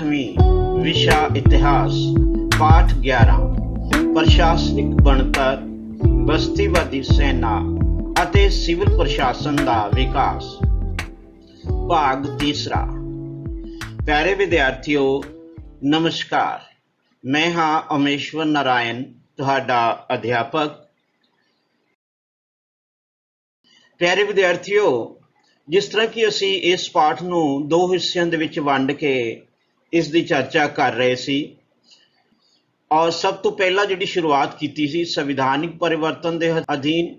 8वीं विशा इतिहास पाठ 11 प्रशासनिक ਬਣਤਰ बस्तीवादी सेना ਅਤੇ सिविल प्रशासन ਦਾ विकास भाग तीसरा। प्यारे विद्यार्थियों नमस्कार, मैं हाँ अमेश्वर नारायण तुहाडा अध्यापक। प्यारे विद्यार्थियों, जिस तरह कि असी इस पाठ नूं दो हिस्सों दे विच वंड के इस दी चर्चा कर रहे सी और सब तो पहला जिहड़ी शुरुआत कीती सी संविधानिक परिवर्तन दे अधीन,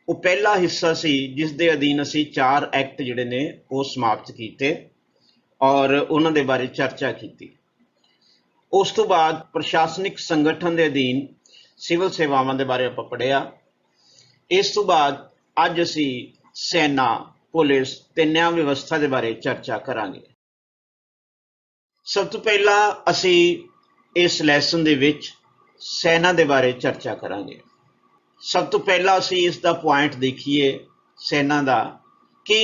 वो पहला हिस्सा सी जिस दे अधीन असी 4 एक्ट जिहड़े ने वो समाप्त कीते और उन्हां दे बारे चर्चा कीती। उस तो बाद प्रशासनिक संगठन दे अधीन सिविल सेवावां दे बारे आपां पढ़िया। इस तो बाद अज असी सेना, पुलिस ते न्याय व्यवस्था के बारे चर्चा करांगे। सब तो पहला असी इस लैसन दे विच सेना के बारे चर्चा करांगे। सब तो पहला असी इसका पॉइंट देखिए सेना का कि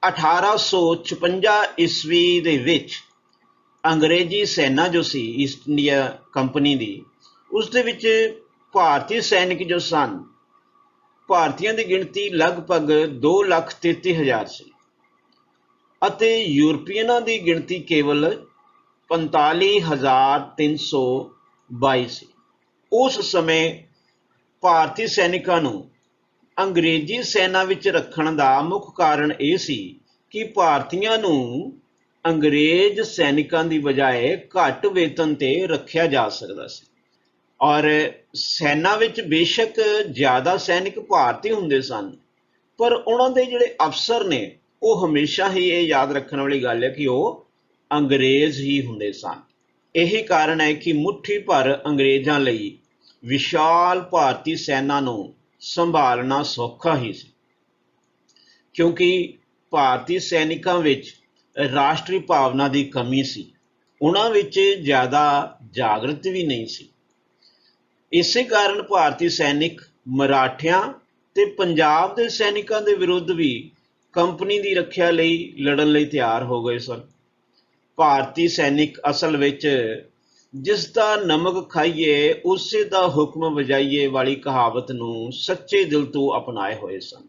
1856 ईस्वी दे विच अंग्रेजी सेना जो सी ईस्ट इंडिया कंपनी दी, उस दे विच भारतीय सैनिक जो सन, भारतीयों की गिनती लगभग 2,33,000 सी अते यूरोपीयनां की गिनती केवल 45,322 सी। उस समय भारतीय सैनिकों नूं अंग्रेजी सेना विच रखण दा मुख कारण यह सी कि भारतीयों नूं अंग्रेज सैनिकों की बजाय घट वेतन ते रखिया जा सकदा सी और सेना विच बेशक ज़्यादा सैनिक भारतीय हुंदे सन, पर उन्हां दे जिहड़े अफसर ने वो हमेशा ही ये याद रखने वाली गल है कि वो अंग्रेज ही हुंदे सन। यही कारण है कि मुट्ठी भर अंग्रेज़ां लई विशाल भारतीय सेना नूं संभालना सौखा ही सी, क्योंकि भारतीय सैनिकों विच राष्ट्रीय भावना की कमी सी, उन्हां विच ज़्यादा जागृत भी नहीं सी। इसे कारण भारतीय सैनिक मराठियां ते पंजाब के सैनिकों के विरुद्ध भी कंपनी की रखिया लई लड़न लई तैयार हो गए सन। भारतीय सैनिक असल विच जिसका नमक खाइए उसे दा हुक्म बजाइए वाली कहावत नूं सच्चे दिल तो अपनाए हुए सन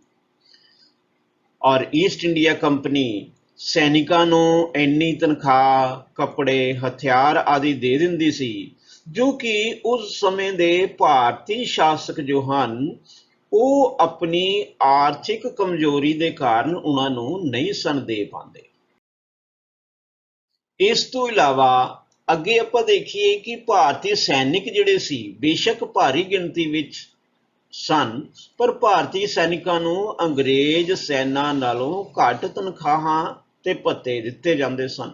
और ईस्ट इंडिया कंपनी सैनिकों नूं इन्नी तनख्वाह, कपड़े, हथियार आदि दे दिंदी सी जो कि उस समय दे भारतीय शासक जो हन वो अपनी आर्थिक कमजोरी के कारण उन्होंने नहीं सन दे पाते। इस तो इलावा अगे आपां देखिए कि भारतीय सैनिक जिहड़े सी बेशक भारी गिनती विच सन, पर भारतीय सैनिकों नूं अंग्रेज सेना नालों घट तनख्वाहां ते भत्ते दिते जांदे सन।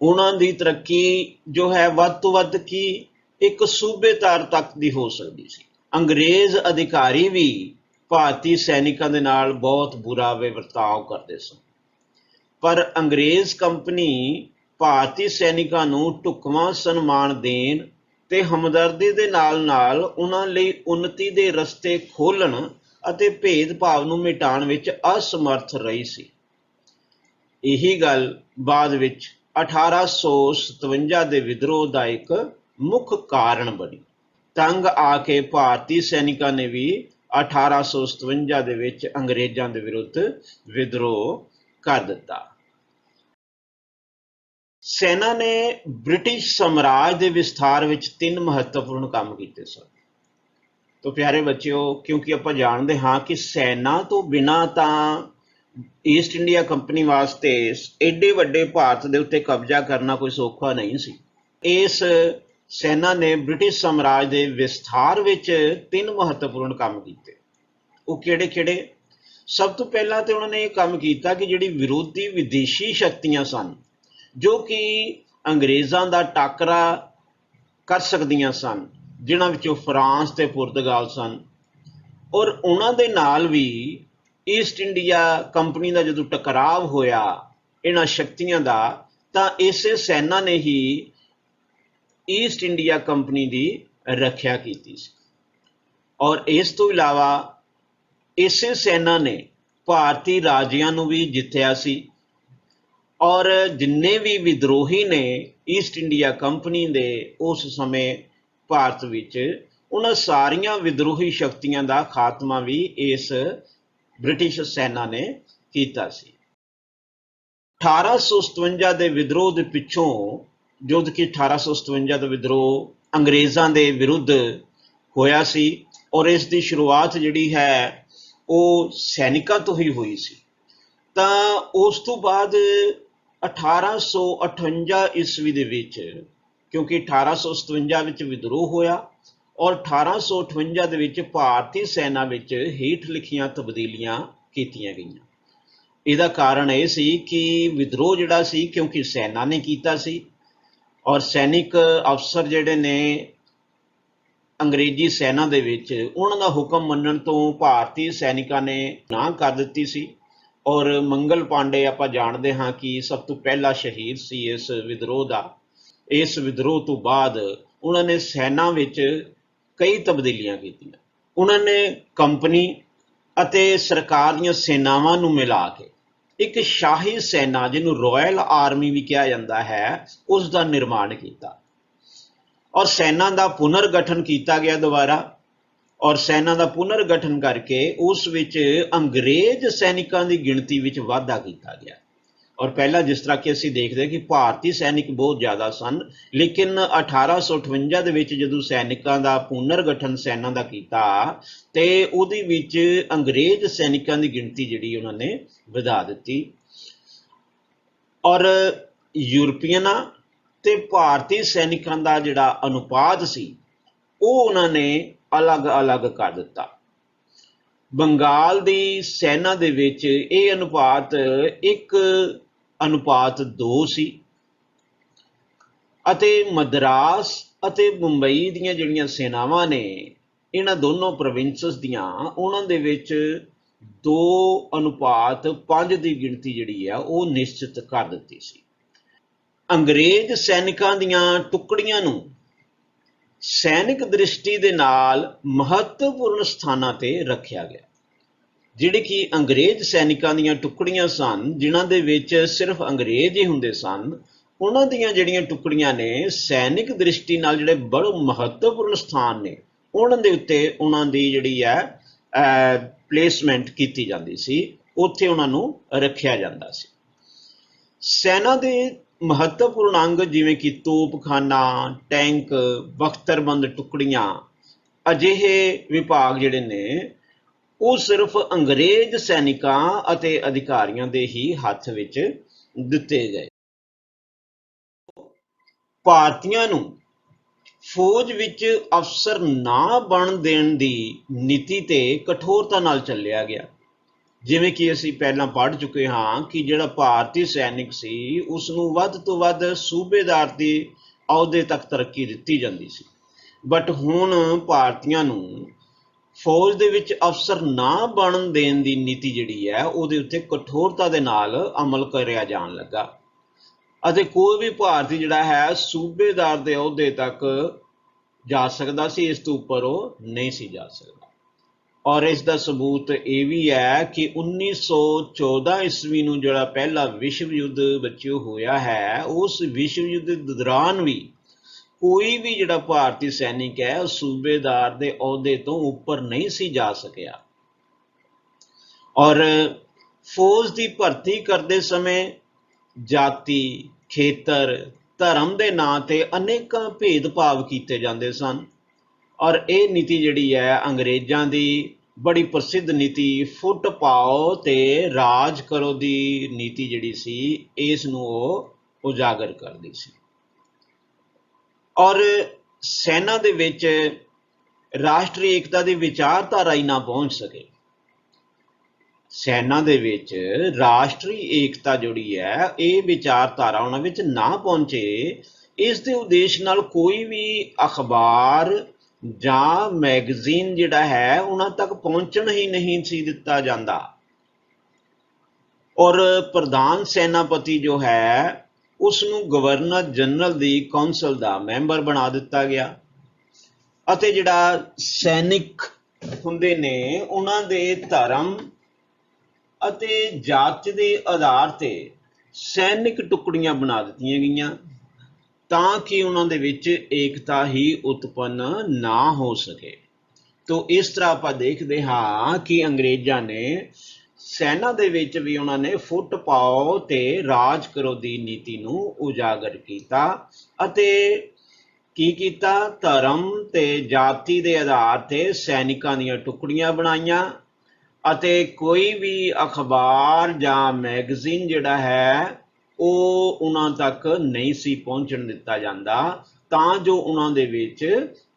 उन्हां दी तरक्की जो है वध तो वध की एक सूबेदार तक दी हो सकती सी। अंग्रेज अधिकारी भी भारतीय सैनिकों के नाल बहुत बुरा व्यवहार करते सन, पर अंग्रेज कंपनी भारतीय सैनिकों नूं ढुकवां सन्मान देण ते हमदर्दी दे नाल नाल उन्हां लई उन्नति दे रस्ते खोलण अते भेदभाव नूं मिटाण विच असमर्थ रही सी। यही गल बाद विच 1857 के विद्रोह का एक मुख्य कारण बनी। तंग आके भारतीय सैनिकों ने भी 1857 के विच अंग्रेजों के विरुद्ध विद्रोह कर दिता। सेना ने ब्रिटिश साम्राज्य के विस्तार विच 3 महत्वपूर्ण काम किए सन। तो प्यारे बच्चों, क्योंकि आप जानते हाँ कि सेना तो बिना ईस्ट इंडिया कंपनी वास्ते एडे वड्डे भारत के उत्ते कब्जा करना कोई सौखा नहीं सी। इस सेना ने ब्रिटिश साम्राज्य के विस्तार विच 3 महत्वपूर्ण काम किए। वो किहड़े-किहड़े? सब तो पहला तो उन्होंने ये काम किया कि जिहड़ी विरोधी विदेशी शक्तियां सन जो कि अंग्रेज़ों का टाकरा कर सकदियां सन, जिन्हां विचों फ्रांस ते पुर्तगाल सन, और उन्हां दे नाल भी ईस्ट इंडिया कंपनी का जो टकराव होया इन्हां शक्तियां का, तो इसे सेना ने ही ईस्ट इंडिया कंपनी की रक्षा की सी। और इस तो इलावा इसे सेना ने भारतीय राजियां नूं भी जित्तिया सी और जिन्ने भी विद्रोही ने ईस्ट इंडिया कंपनी दे उस समय ਭਾਰਤ ਵਿੱਚ, ਉਹਨਾਂ ਸਾਰੀਆਂ ਵਿਦਰੋਹੀ ਸ਼ਕਤੀਆਂ ਦਾ ਖਾਤਮਾ ਵੀ ਇਸ ਬ੍ਰਿਟਿਸ਼ ਸੈਨਾ ਨੇ ਕੀਤਾ ਸੀ। 1857 ਦੇ ਵਿਦਰੋਹ ਦੇ ਪਿੱਛੋਂ, ਜਦ ਕਿ 1857 ਦਾ ਵਿਦਰੋਹ ਅੰਗਰੇਜ਼ਾਂ ਦੇ ਵਿਰੁੱਧ ਹੋਇਆ ਸੀ ਔਰ ਇਸ ਦੀ ਸ਼ੁਰੂਆਤ ਜਿਹੜੀ ਹੈ ਉਹ ਸੈਨਿਕਾਂ ਤੋਂ ਹੀ ਹੋਈ ਸੀ, ਤਾਂ ਉਸ ਤੋਂ ਬਾਅਦ 1858 ਈਸਵੀ ਦੇ ਵਿੱਚ, ਕਿਉਂਕਿ 1857 ਵਿੱਚ ਵਿਦਰੋਹ ਹੋਇਆ ਔਰ 1858 ਦੇ ਵਿੱਚ ਭਾਰਤੀ ਸੈਨਾ ਵਿੱਚ ਹੇਠ ਲਿਖੀਆਂ ਤਬਦੀਲੀਆਂ ਕੀਤੀਆਂ ਗਈਆਂ। ਇਹਦਾ ਕਾਰਨ ਇਹ ਸੀ ਕਿ ਵਿਦਰੋਹ ਜਿਹੜਾ ਸੀ, ਕਿਉਂਕਿ ਸੈਨਾ ਨੇ ਕੀਤਾ ਸੀ ਔਰ ਸੈਨਿਕ ਅਫਸਰ ਜਿਹੜੇ ਨੇ ਅੰਗਰੇਜ਼ੀ ਸੈਨਾ ਦੇ ਵਿੱਚ, ਉਹਨਾਂ ਦਾ ਹੁਕਮ ਮੰਨਣ ਤੋਂ ਭਾਰਤੀ ਸੈਨਿਕਾਂ ਨੇ ਨਾ ਕਰ ਦਿੱਤੀ ਸੀ। ਔਰ ਮੰਗਲ ਪਾਂਡੇ ਆਪਾਂ ਜਾਣਦੇ ਹਾਂ ਕਿ ਸਭ ਤੋਂ ਪਹਿਲਾ ਸ਼ਹੀਦ ਸੀ ਇਸ ਵਿਦਰੋਹ ਦਾ। ਇਸ ਵਿਦਰੋਹ ਤੋਂ ਬਾਅਦ ਉਹਨਾਂ ਨੇ ਸੈਨਾ ਵਿੱਚ ਕਈ ਤਬਦੀਲੀਆਂ ਕੀਤੀਆਂ। ਉਹਨਾਂ ਨੇ ਕੰਪਨੀ ਅਤੇ ਸਰਕਾਰ ਦੀਆਂ ਸੈਨਾਵਾਂ ਨੂੰ ਮਿਲਾ ਕੇ ਇੱਕ ਸ਼ਾਹੀ ਸੈਨਾ, ਜਿਹਨੂੰ ਰਾਇਲ ਆਰਮੀ ਵੀ ਕਿਹਾ ਜਾਂਦਾ ਹੈ, ਉਸ ਦਾ ਨਿਰਮਾਣ ਕੀਤਾ ਔਰ ਸੈਨਾ ਦਾ ਪੁਨਰਗਠਨ ਕੀਤਾ ਗਿਆ ਦੁਬਾਰਾ। ਔਰ ਸੈਨਾ ਦਾ ਪੁਨਰਗਠਨ ਕਰਕੇ ਉਸ ਵਿੱਚ ਅੰਗਰੇਜ਼ ਸੈਨਿਕਾਂ ਦੀ ਗਿਣਤੀ ਵਿੱਚ ਵਾਧਾ ਕੀਤਾ ਗਿਆ। ਔਰ ਪਹਿਲਾਂ ਜਿਸ ਤਰ੍ਹਾਂ ਕਿ ਅਸੀਂ ਦੇਖਦੇ ਕਿ ਭਾਰਤੀ ਸੈਨਿਕ ਬਹੁਤ ਜ਼ਿਆਦਾ ਸਨ, ਲੇਕਿਨ 1858 ਦੇ ਵਿੱਚ ਜਦੋਂ ਸੈਨਿਕਾਂ ਦਾ ਪੁਨਰਗਠਨ ਸੈਨਾ ਦਾ ਕੀਤਾ ਤੇ ਉਹਦੇ ਵਿੱਚ ਅੰਗਰੇਜ਼ ਸੈਨਿਕਾਂ ਦੀ ਗਿਣਤੀ ਜਿਹੜੀ ਉਹਨਾਂ ਨੇ ਵਧਾ ਦਿੱਤੀ ਔਰ ਯੂਰਪੀਅਨਾਂ ਤੇ ਭਾਰਤੀ ਸੈਨਿਕਾਂ ਦਾ ਜਿਹੜਾ ਅਨੁਪਾਤ ਸੀ ਉਹ ਉਹਨਾਂ ਨੇ ਅਲੱਗ-ਅਲੱਗ ਕਰ ਦਿੱਤਾ। ਬੰਗਾਲ ਦੀ ਸੈਨਾ ਦੇ ਵਿੱਚ ਇਹ ਅਨੁਪਾਤ 1:2 ਸੀ ਅਤੇ ਮਦਰਾਸ ਅਤੇ ਮੁੰਬਈ ਦੀਆਂ ਜਿਹੜੀਆਂ ਸੈਨਾਵਾਂ ਨੇ, ਇਹਨਾਂ ਦੋਨੋਂ ਪ੍ਰੋਵਿੰਸਸ ਦੀਆਂ, ਉਹਨਾਂ ਦੇ ਵਿੱਚ 2:5 ਦੀ ਗਿਣਤੀ ਜਿਹੜੀ ਆ ਉਹ ਨਿਸ਼ਚਿਤ ਕਰ ਦਿੱਤੀ ਸੀ। ਅੰਗਰੇਜ਼ ਸੈਨਿਕਾਂ ਦੀਆਂ ਟੁਕੜੀਆਂ ਨੂੰ ਸੈਨਿਕ ਦ੍ਰਿਸ਼ਟੀ ਦੇ ਨਾਲ ਮਹੱਤਵਪੂਰਨ ਸਥਾਨਾਂ ਤੇ ਰੱਖਿਆ ਗਿਆ। ਜਿਹੜੇ ਕਿ ਅੰਗਰੇਜ਼ ਸੈਨਿਕਾਂ ਦੀਆਂ ਟੁਕੜੀਆਂ ਸਨ, ਜਿਨ੍ਹਾਂ ਦੇ ਵਿੱਚ ਸਿਰਫ ਅੰਗਰੇਜ਼ ਹੀ ਹੁੰਦੇ ਸਨ, ਉਹਨਾਂ ਦੀਆਂ ਜਿਹੜੀਆਂ ਟੁਕੜੀਆਂ ਨੇ ਸੈਨਿਕ ਦ੍ਰਿਸ਼ਟੀ ਨਾਲ ਜਿਹੜੇ ਬੜੇ ਮਹੱਤਵਪੂਰਨ ਸਥਾਨ ਨੇ, ਉਹਨਾਂ ਦੇ ਉੱਤੇ ਉਹਨਾਂ ਦੀ ਜਿਹੜੀ ਹੈ ਪਲੇਸਮੈਂਟ ਕੀਤੀ ਜਾਂਦੀ ਸੀ, ਉੱਥੇ ਉਹਨਾਂ ਨੂੰ ਰੱਖਿਆ ਜਾਂਦਾ ਸੀ। ਸੈਨਾ ਦੇ ਮਹੱਤਵਪੂਰਨ ਅੰਗ ਜਿਵੇਂ ਕਿ ਤੋਪਖਾਨਾ, ਟੈਂਕ, ਬਖਤਰਬੰਦ ਟੁਕੜੀਆਂ, ਅਜਿਹੇ ਵਿਭਾਗ ਜਿਹੜੇ ਨੇ ਉਹ ਸਿਰਫ ਅੰਗਰੇਜ਼ ਸੈਨਿਕਾਂ ਅਤੇ ਅਧਿਕਾਰੀਆਂ ਦੇ ਹੀ ਹੱਥ ਵਿੱਚ ਦਿੱਤੇ ਗਏ। ਭਾਰਤੀਆਂ ਨੂੰ ਫੌਜ ਵਿੱਚ ਅਫਸਰ ਨਾ ਬਣ ਦੇਣ ਦੀ ਨੀਤੀ ਤੇ ਕਠੋਰਤਾ ਨਾਲ ਚੱਲਿਆ ਗਿਆ। ਜਿਵੇਂ ਕਿ ਅਸੀਂ ਪਹਿਲਾਂ ਪੜ੍ਹ ਚੁੱਕੇ ਹਾਂ ਕਿ ਜਿਹੜਾ ਭਾਰਤੀ ਸੈਨਿਕ ਸੀ ਉਸ ਨੂੰ ਵੱਧ ਤੋਂ ਵੱਧ ਸੂਬੇਦਾਰ ਦੇ ਅਹੁਦੇ ਤੱਕ ਤਰੱਕੀ ਦਿੱਤੀ ਜਾਂਦੀ ਸੀ, ਬਟ ਹੁਣ ਭਾਰਤੀਆਂ ਨੂੰ ਫੌਜ ਦੇ ਵਿੱਚ ਅਫਸਰ ਨਾ ਬਣਨ ਦੇਣ ਦੀ ਨੀਤੀ ਜਿਹੜੀ ਹੈ ਉਹਦੇ ਉੱਤੇ ਕਠੋਰਤਾ ਦੇ ਨਾਲ ਅਮਲ ਕਰਿਆ ਜਾਣ ਲੱਗਾ ਅਤੇ ਕੋਈ ਵੀ ਭਾਰਤੀ ਜਿਹੜਾ ਹੈ ਸੂਬੇਦਾਰ ਦੇ ਅਹੁਦੇ ਤੱਕ ਜਾ ਸਕਦਾ ਸੀ, ਇਸ ਤੋਂ ਉੱਪਰ ਉਹ ਨਹੀਂ ਸੀ ਜਾ ਸਕਦਾ। ਔਰ ਇਸ ਦਾ ਸਬੂਤ ਇਹ ਵੀ ਹੈ ਕਿ 1914 ਈਸਵੀ ਨੂੰ ਜਿਹੜਾ ਪਹਿਲਾ ਵਿਸ਼ਵ ਯੁੱਧ ਬੱਚਿਓ ਹੋਇਆ ਹੈ, ਉਸ ਵਿਸ਼ਵ ਯੁੱਧ ਦੇ ਦੌਰਾਨ ਵੀ ਕੋਈ ਵੀ ਜਿਹੜਾ ਭਾਰਤੀ ਸੈਨਿਕ ਹੈ ਉਹ ਸੂਬੇਦਾਰ ਦੇ ਅਹੁਦੇ ਤੋਂ ਉੱਪਰ ਨਹੀਂ ਸੀ ਜਾ ਸਕਿਆ। ਔਰ ਫੌਜ ਦੀ ਭਰਤੀ ਕਰਦੇ ਸਮੇਂ ਜਾਤੀ, ਖੇਤਰ, ਧਰਮ ਦੇ ਨਾਂ ਤੇ ਅਨੇਕਾਂ ਭੇਦਭਾਵ ਕੀਤੇ ਜਾਂਦੇ ਸਨ। ਔਰ ਇਹ ਨੀਤੀ ਜਿਹੜੀ ਹੈ ਅੰਗਰੇਜ਼ਾਂ ਦੀ ਬੜੀ ਪ੍ਰਸਿੱਧ ਨੀਤੀ ਫੁੱਟ ਪਾਓ ਤੇ ਰਾਜ ਕਰੋ ਦੀ ਨੀਤੀ ਜਿਹੜੀ ਸੀ, ਇਸ ਨੂੰ ਉਹ ਉਜਾਗਰ ਕਰਦੀ ਸੀ। ਔਰ ਸੈਨਾ ਦੇ ਵਿੱਚ ਰਾਸ਼ਟਰੀ ਏਕਤਾ ਦੀ ਵਿਚਾਰਧਾਰਾ ਹੀ ਨਾ ਪਹੁੰਚ ਸਕੇ। ਸੈਨਾ ਦੇ ਵਿੱਚ ਰਾਸ਼ਟਰੀ ਏਕਤਾ ਜਿਹੜੀ ਹੈ ਇਹ ਵਿਚਾਰਧਾਰਾ ਉਹਨਾਂ ਵਿੱਚ ਨਾ ਪਹੁੰਚੇ, ਇਸ ਦੇ ਉਦੇਸ਼ ਨਾਲ ਕੋਈ ਵੀ ਅਖਬਾਰ ਜਾਂ ਮੈਗਜ਼ੀਨ ਜਿਹੜਾ ਹੈ ਉਹਨਾਂ ਤੱਕ ਪਹੁੰਚਣ ਹੀ ਨਹੀਂ ਸੀ ਦਿੱਤਾ ਜਾਂਦਾ। ਔਰ ਪ੍ਰਧਾਨ ਸੈਨਾਪਤੀ ਜੋ ਹੈ ਉਸ ਨੂੰ ਗਵਰਨਰ ਜਨਰਲ ਦੀ ਕੌਂਸਲ ਦਾ ਮੈਂਬਰ ਬਣਾ ਦਿੱਤਾ ਗਿਆ ਅਤੇ ਜਿਹੜਾ ਸੈਨਿਕ ਹੁੰਦੇ ਨੇ ਉਹਨਾਂ ਦੇ ਧਰਮ ਅਤੇ ਜਾਤ ਦੇ ਆਧਾਰ ਤੇ ਸੈਨਿਕ ਟੁਕੜੀਆਂ ਬਣਾ ਦਿੱਤੀਆਂ ਗਈਆਂ ਤਾਂ ਕਿ ਉਹਨਾਂ ਦੇ ਵਿੱਚ ਏਕਤਾ ਹੀ ਉਤਪੰਨ ਨਾ ਹੋ ਸਕੇ। ਤੋ ਇਸ ਤਰ੍ਹਾਂ ਆਪਾਂ ਦੇਖਦੇ ਹਾਂ ਕਿ ਅੰਗਰੇਜ਼ਾਂ ਨੇ ਸੈਨਾ ਦੇ ਵਿੱਚ ਵੀ ਉਹਨਾਂ ਨੇ ਫੁੱਟ ਪਾਓ ਤੇ ਰਾਜ ਕਰੋ ਦੀ ਨੀਤੀ ਨੂੰ ਉਜਾਗਰ ਕੀਤਾ ਅਤੇ ਕੀ ਕੀਤਾ, ਧਰਮ ਤੇ ਜਾਤੀ ਦੇ ਆਧਾਰ ਤੇ ਸੈਨਿਕਾਂ ਦੀਆਂ ਟੁਕੜੀਆਂ ਬਣਾਈਆਂ ਅਤੇ ਕੋਈ ਵੀ ਅਖਬਾਰ ਜਾਂ ਮੈਗਜ਼ੀਨ ਜਿਹੜਾ ਹੈ ਉਹ ਉਹਨਾਂ ਤੱਕ ਨਹੀਂ ਸੀ ਪਹੁੰਚਣ ਦਿੱਤਾ ਜਾਂਦਾ ਤਾਂ ਜੋ ਉਹਨਾਂ ਦੇ ਵਿੱਚ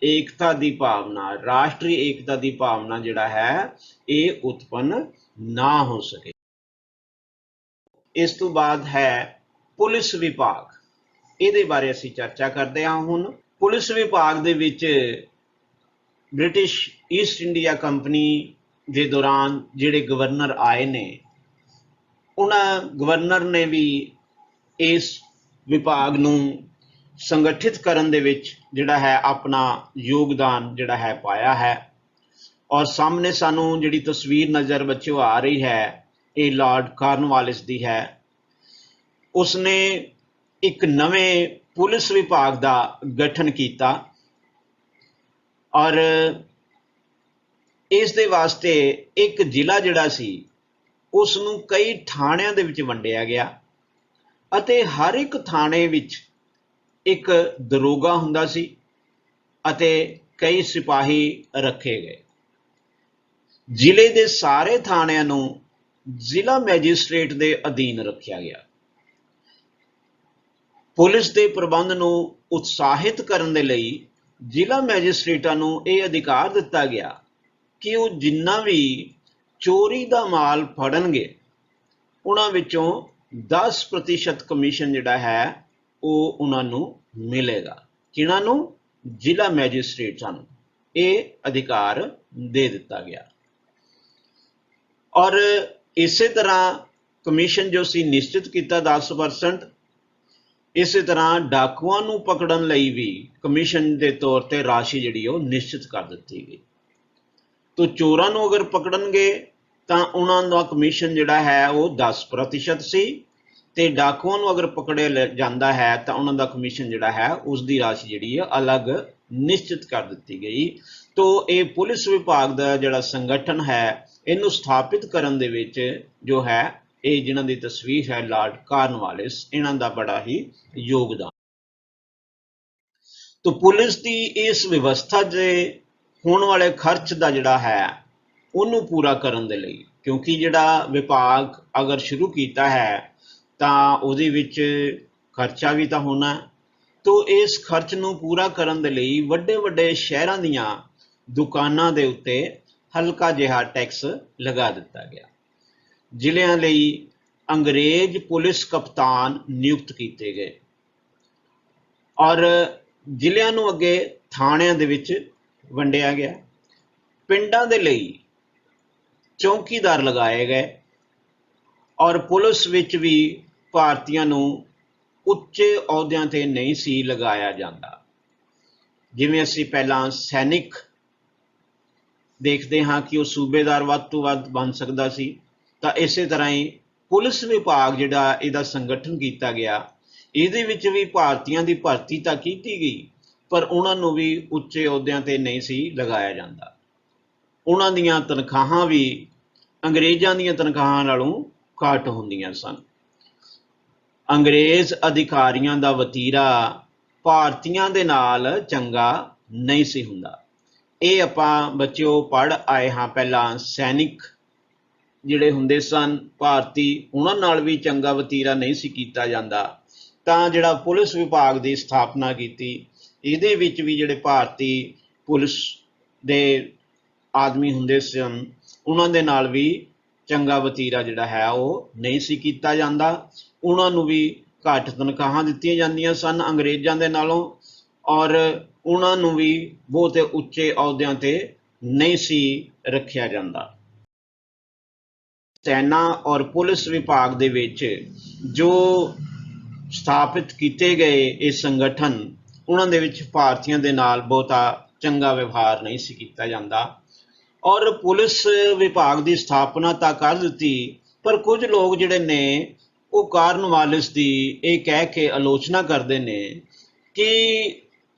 ਏਕਤਾ ਦੀ ਭਾਵਨਾ, ਰਾਸ਼ਟਰੀ ਏਕਤਾ ਦੀ ਭਾਵਨਾ ਜਿਹੜਾ ਹੈ ਇਹ ਉਤਪੰਨ ਨਾ ਹੋ ਸਕੇ। ਇਸ ਤੋਂ ਬਾਅਦ ਹੈ ਪੁਲਿਸ ਵਿਭਾਗ। ਇਹਦੇ ਬਾਰੇ ਅਸੀਂ ਚਰਚਾ ਕਰਦੇ ਹਾਂ। ਹੁਣ ਪੁਲਿਸ ਵਿਭਾਗ ਦੇ ਵਿੱਚ ਬ੍ਰਿਟਿਸ਼ ਈਸਟ ਇੰਡੀਆ ਕੰਪਨੀ ਦੇ ਦੌਰਾਨ ਜਿਹੜੇ ਗਵਰਨਰ ਆਏ ਨੇ ਉਹਨਾਂ ਗਵਰਨਰ ਨੇ ਵੀ ਇਸ ਵਿਭਾਗ ਨੂੰ ਸੰਗਠਿਤ ਕਰਨ ਦੇ ਵਿੱਚ ਜਿਹੜਾ ਹੈ ਆਪਣਾ ਯੋਗਦਾਨ ਜਿਹੜਾ ਹੈ ਪਾਇਆ ਹੈ। ਔਰ ਸਾਹਮਣੇ ਸਾਨੂੰ ਜਿਹੜੀ ਤਸਵੀਰ ਨਜ਼ਰ ਬੱਚਿਓ ਆ ਰਹੀ ਹੈ ਇਹ ਲਾਰਡ ਕਾਰਨਵਾਲਿਸ ਦੀ ਹੈ। ਉਸਨੇ ਇੱਕ ਨਵੇਂ ਪੁਲਿਸ ਵਿਭਾਗ ਦਾ ਗਠਨ ਕੀਤਾ ਔਰ ਇਸ ਦੇ ਵਾਸਤੇ ਇੱਕ ਜ਼ਿਲ੍ਹਾ ਜਿਹੜਾ ਸੀ ਉਸ ਨੂੰ ਕਈ ਥਾਣਿਆਂ ਦੇ ਵਿੱਚ ਵੰਡਿਆ ਗਿਆ ਅਤੇ ਹਰ ਇੱਕ ਥਾਣੇ ਵਿੱਚ ਇੱਕ ਦਰੋਗਾ ਹੁੰਦਾ ਸੀ ਅਤੇ ਕਈ ਸਿਪਾਹੀ ਰੱਖੇ ਗਏ। ਜ਼ਿਲ੍ਹੇ ਦੇ ਸਾਰੇ ਥਾਣਿਆਂ ਨੂੰ ਜ਼ਿਲ੍ਹਾ ਮੈਜਿਸਟ੍ਰੇਟ ਦੇ ਅਧੀਨ ਰੱਖਿਆ ਗਿਆ। ਪੁਲਿਸ ਦੇ ਪ੍ਰਬੰਧ ਨੂੰ ਉਤਸ਼ਾਹਿਤ ਕਰਨ ਦੇ ਲਈ ਜ਼ਿਲ੍ਹਾ ਮੈਜਿਸਟ੍ਰੇਟਾਂ ਨੂੰ ਇਹ ਅਧਿਕਾਰ ਦਿੱਤਾ ਗਿਆ ਕਿ ਉਹ ਜਿੰਨਾ ਵੀ ਚੋਰੀ ਦਾ ਮਾਲ ਫੜਨਗੇ ਉਹਨਾਂ ਵਿੱਚੋਂ 10% ਕਮਿਸ਼ਨ ਜਿਹੜਾ ਹੈ ਉਹ ਉਹਨਾਂ ਨੂੰ ਮਿਲੇਗਾ। ਕਿਹਨਾਂ ਨੂੰ? ਜ਼ਿਲ੍ਹਾ ਮੈਜਿਸਟ੍ਰੇਟਾਂ ਨੂੰ ਇਹ ਅਧਿਕਾਰ ਦੇ ਦਿੱਤਾ ਗਿਆ। ਔਰ ਇਸੇ ਤਰ੍ਹਾਂ ਕਮਿਸ਼ਨ ਜੋ ਸੀ ਨਿਸ਼ਚਿਤ ਕੀਤਾ 10%। ਇਸੇ ਤਰ੍ਹਾਂ ਡਾਕੂਆਂ ਨੂੰ ਪਕੜਨ ਲਈ ਵੀ ਕਮਿਸ਼ਨ ਦੇ ਤੌਰ ਤੇ ਰਾਸ਼ੀ ਜਿਹੜੀ ਉਹ ਨਿਸ਼ਚਿਤ ਕਰ ਦਿੱਤੀ ਗਈ। ਤੋ ਚੋਰਾਂ ਨੂੰ ਅਗਰ ਪਕੜਨਗੇ ਤਾਂ ਉਹਨਾਂ ਦਾ ਕਮਿਸ਼ਨ ਜਿਹੜਾ ਹੈ ਉਹ 10% ਸੀ ਤੇ ਡਾਕੂਆਂ ਨੂੰ ਅਗਰ ਪਕੜਿਆ ਜਾਂਦਾ ਹੈ ਤਾਂ ਉਹਨਾਂ ਦਾ ਕਮਿਸ਼ਨ ਜਿਹੜਾ ਹੈ ਉਸ ਦੀ ਰਾਸ਼ੀ ਜਿਹੜੀ ਹੈ ਅਲੱਗ ਨਿਸ਼ਚਿਤ ਕਰ ਦਿੱਤੀ ਗਈ। ਤੋ ਇਹ ਪੁਲਿਸ ਵਿਭਾਗ ਦਾ ਜਿਹੜਾ ਸੰਗਠਨ ਹੈ ਇਹਨੂੰ ਸਥਾਪਿਤ ਕਰਨ ਦੇ ਵਿੱਚ ਜੋ ਹੈ ਇਹ ਜਿਨ੍ਹਾਂ ਦੀ ਤਸਵੀਰ ਹੈ ਲਾਰਡ ਕਾਰਨਵਾਲਿਸ, ਇਹਨਾਂ ਦਾ ਬੜਾ ਹੀ ਯੋਗਦਾਨ। ਤੋ ਪੁਲਿਸ ਦੀ ਇਸ ਵਿਵਸਥਾ ਦੇ ਹੋਣ ਵਾਲੇ ਖਰਚ ਦਾ ਜਿਹੜਾ ਹੈ ਉਹਨੂੰ ਪੂਰਾ ਕਰਨ ਦੇ ਲਈ, ਕਿਉਂਕਿ ਜਿਹੜਾ ਵਿਭਾਗ ਅਗਰ ਸ਼ੁਰੂ ਕੀਤਾ ਹੈ ਤਾਂ ਉਹਦੇ ਵਿੱਚ ਖਰਚਾ ਵੀ ਤਾਂ ਹੋਣਾ। ਤੋ ਇਸ ਖਰਚ ਨੂੰ ਪੂਰਾ ਕਰਨ ਦੇ ਲਈ ਵੱਡੇ ਵੱਡੇ ਸ਼ਹਿਰਾਂ ਦੀਆਂ ਦੁਕਾਨਾਂ ਦੇ ਉੱਤੇ ਹਲਕਾ ਜਿਹਾ ਟੈਕਸ ਲਗਾ ਦਿੱਤਾ ਗਿਆ। ਜ਼ਿਲ੍ਹਿਆਂ ਲਈ ਅੰਗਰੇਜ਼ ਪੁਲਿਸ ਕਪਤਾਨ ਨਿਯੁਕਤ ਕੀਤੇ ਗਏ ਔਰ ਜ਼ਿਲ੍ਹਿਆਂ ਨੂੰ ਅੱਗੇ ਥਾਣਿਆਂ ਦੇ ਵਿੱਚ ਵੰਡਿਆ ਗਿਆ। ਪਿੰਡਾਂ ਦੇ ਲਈ ਚੌਕੀਦਾਰ ਲਗਾਏ ਗਏ ਔਰ ਪੁਲਿਸ ਵਿੱਚ ਵੀ ਭਾਰਤੀਆਂ ਨੂੰ ਉੱਚੇ ਅਹੁਦਿਆਂ ਤੇ ਨਹੀਂ ਸੀ ਲਗਾਇਆ ਜਾਂਦਾ। ਜਿਵੇਂ ਅਸੀਂ ਪਹਿਲਾਂ ਸੈਨਿਕ ਦੇਖਦੇ ਹਾਂ ਕਿ ਉਹ ਸੂਬੇਦਾਰ ਵੱਧ ਤੋਂ ਵੱਧ ਬਣ ਸਕਦਾ ਸੀ, ਤਾਂ ਇਸੇ ਤਰ੍ਹਾਂ ਹੀ ਪੁਲਿਸ ਵਿਭਾਗ ਜਿਹੜਾ ਇਹਦਾ ਸੰਗਠਨ ਕੀਤਾ ਗਿਆ ਇਹਦੇ ਵਿੱਚ ਵੀ ਭਾਰਤੀਆਂ ਦੀ ਭਰਤੀ ਤਾਂ ਕੀਤੀ ਗਈ ਪਰ ਉਹਨਾਂ ਨੂੰ ਵੀ ਉੱਚੇ ਅਹੁਦਿਆਂ ਤੇ ਨਹੀਂ ਸੀ ਲਗਾਇਆ ਜਾਂਦਾ। ਉਹਨਾਂ ਦੀਆਂ ਤਨਖਾਹਾਂ ਵੀ ਅੰਗਰੇਜ਼ਾਂ ਦੀਆਂ ਤਨਖਾਹਾਂ ਨਾਲੋਂ ਘੱਟ ਹੁੰਦੀਆਂ ਸਨ। ਅੰਗਰੇਜ਼ ਅਧਿਕਾਰੀਆਂ ਦਾ ਵਤੀਰਾ ਭਾਰਤੀਆਂ ਦੇ ਨਾਲ ਚੰਗਾ ਨਹੀਂ ਸੀ ਹੁੰਦਾ। ਇਹ ਆਪਾਂ ਬੱਚਿਓ ਪੜ੍ਹ ਆਏ ਹਾਂ ਪਹਿਲਾਂ। ਸੈਨਿਕ ਜਿਹੜੇ ਹੁੰਦੇ ਸਨ ਭਾਰਤੀ, ਉਹਨਾਂ ਨਾਲ ਵੀ ਚੰਗਾ ਵਤੀਰਾ ਨਹੀਂ ਸੀ ਕੀਤਾ ਜਾਂਦਾ। ਤਾਂ ਜਿਹੜਾ ਪੁਲਿਸ ਵਿਭਾਗ ਦੀ ਸਥਾਪਨਾ ਕੀਤੀ ਇਹਦੇ ਵਿੱਚ ਵੀ ਜਿਹੜੇ ਭਾਰਤੀ ਪੁਲਿਸ ਦੇ ਆਦਮੀ ਹੁੰਦੇ ਸਨ ਉਹਨਾਂ ਦੇ ਨਾਲ ਵੀ ਚੰਗਾ ਵਤੀਰਾ ਜਿਹੜਾ ਹੈ ਉਹ ਨਹੀਂ ਸੀ ਕੀਤਾ ਜਾਂਦਾ। ਉਹਨਾਂ ਨੂੰ ਵੀ ਘੱਟ ਤਨਖਾਹਾਂ ਦਿੱਤੀਆਂ ਜਾਂਦੀਆਂ ਸਨ ਅੰਗਰੇਜ਼ਾਂ ਦੇ ਨਾਲੋਂ ਔਰ ਉਹਨਾਂ ਨੂੰ ਵੀ ਬਹੁਤੇ ਉੱਚੇ ਅਹੁਦਿਆਂ ਤੇ ਨਹੀਂ ਸੀ ਰੱਖਿਆ ਜਾਂਦਾ। ਸੈਨਾ ਔਰ ਪੁਲਿਸ ਵਿਭਾਗ ਦੇ ਵਿੱਚ ਜੋ ਸਥਾਪਿਤ ਕੀਤੇ ਗਏ ਇਹ ਸੰਗਠਨ, ਉਹਨਾਂ ਦੇ ਵਿੱਚ ਭਾਰਤੀਆਂ ਦੇ ਨਾਲ ਬਹੁਤਾ ਚੰਗਾ ਵਿਵਹਾਰ ਨਹੀਂ ਸੀ ਕੀਤਾ ਜਾਂਦਾ ਔਰ ਪੁਲਿਸ ਵਿਭਾਗ ਦੀ ਸਥਾਪਨਾ ਤਾਂ ਕਰ ਦਿੱਤੀ ਪਰ ਕੁਝ ਲੋਕ ਜਿਹੜੇ ਨੇ ਉਹ ਕਾਰਨਵਾਲਿਸ ਦੀ ਇਹ ਕਹਿ ਕੇ ਆਲੋਚਨਾ ਕਰਦੇ ਨੇ ਕਿ